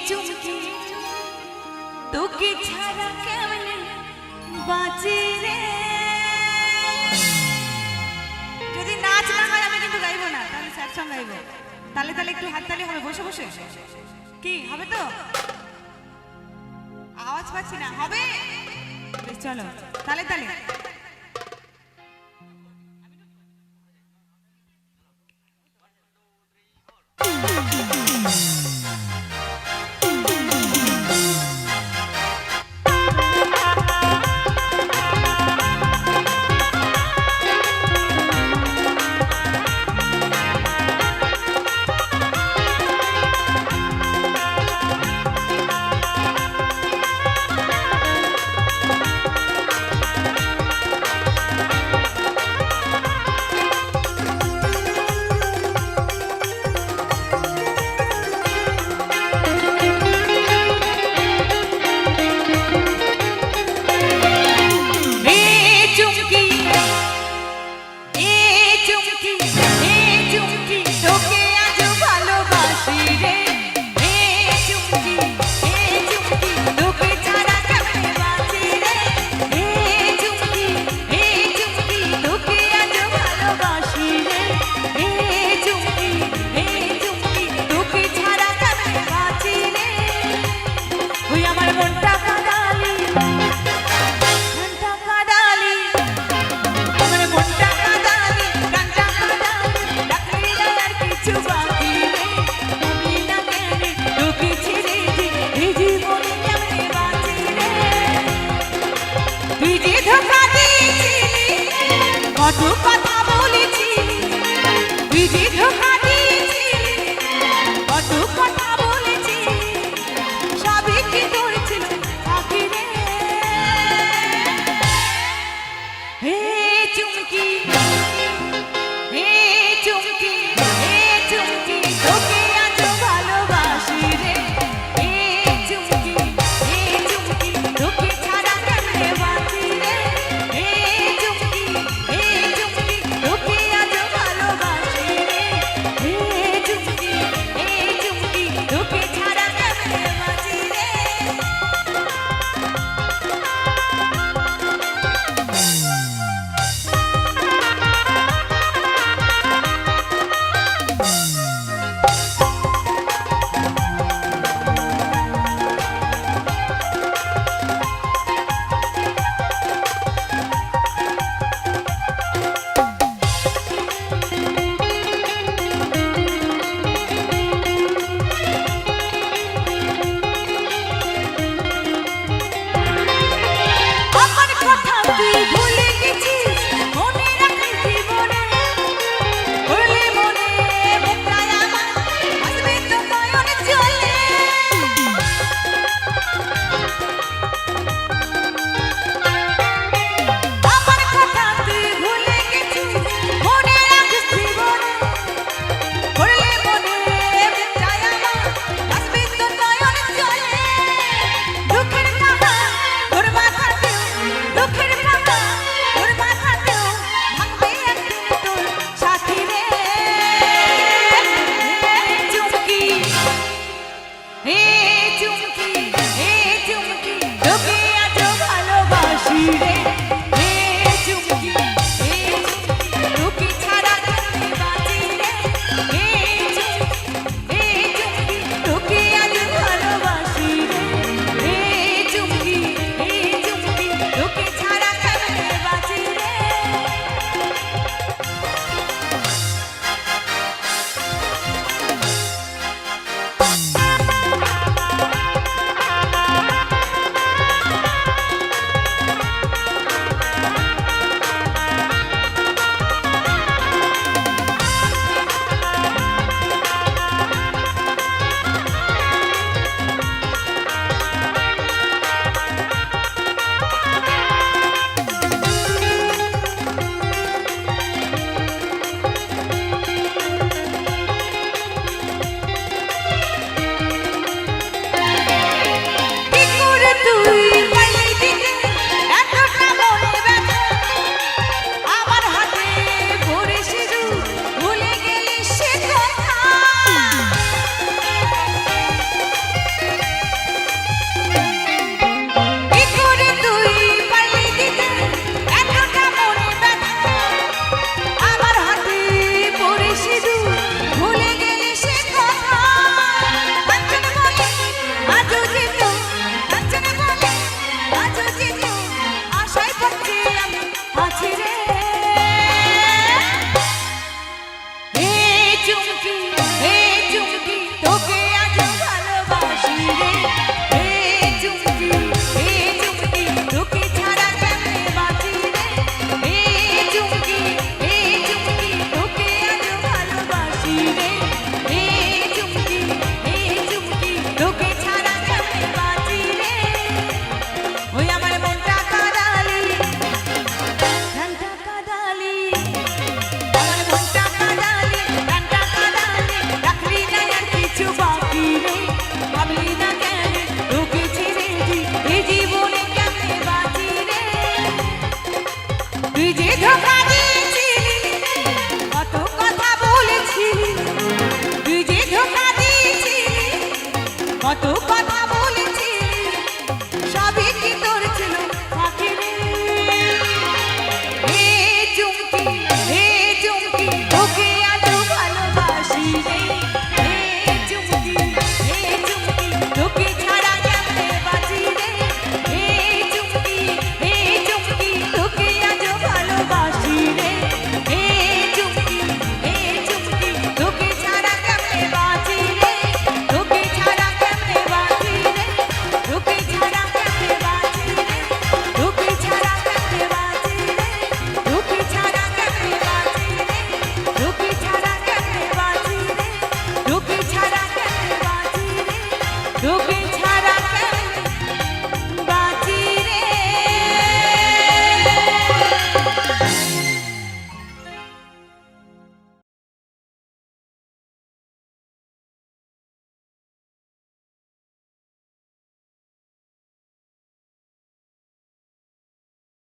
চুমকি তোকে ছাড়া কেমনে বাঁচি রে। যদি নাচ না হয় আমি কিন্তু গাইবো না, তাহলে স্যাড সং গাইবো। তালে তালে একটু হাততালি হবে বসে বসে, কি হবে তো? আওয়াজ পাচ্ছি না, হবে? বেশ চলো তালে তালে। কত কথা বলেছি সবই কি তোর ছিল ফাঁকি রে হে চুমকি তোকে এত ভালোবাসি রে হে চুমকি তোকে ছাড়া কেমনে বাঁচি রে হে চুমকি তোকে আজ ভালোবাসি রে হে চুমকি তোকে ছাড়া কেমনে বাঁচি রে তোকে ছাড়া কেমনে বাঁচি রে তোকে ছাড়া কেমনে বাঁচি রে তোকে ছাড়া কেমনে বাঁচি রে তোকে ছাড়া কেমনে বাঁচি রে তোকে ছাড়া কেমনে বাঁচি রে তোকে ছাড়া কেমনে বাঁচি রে তোকে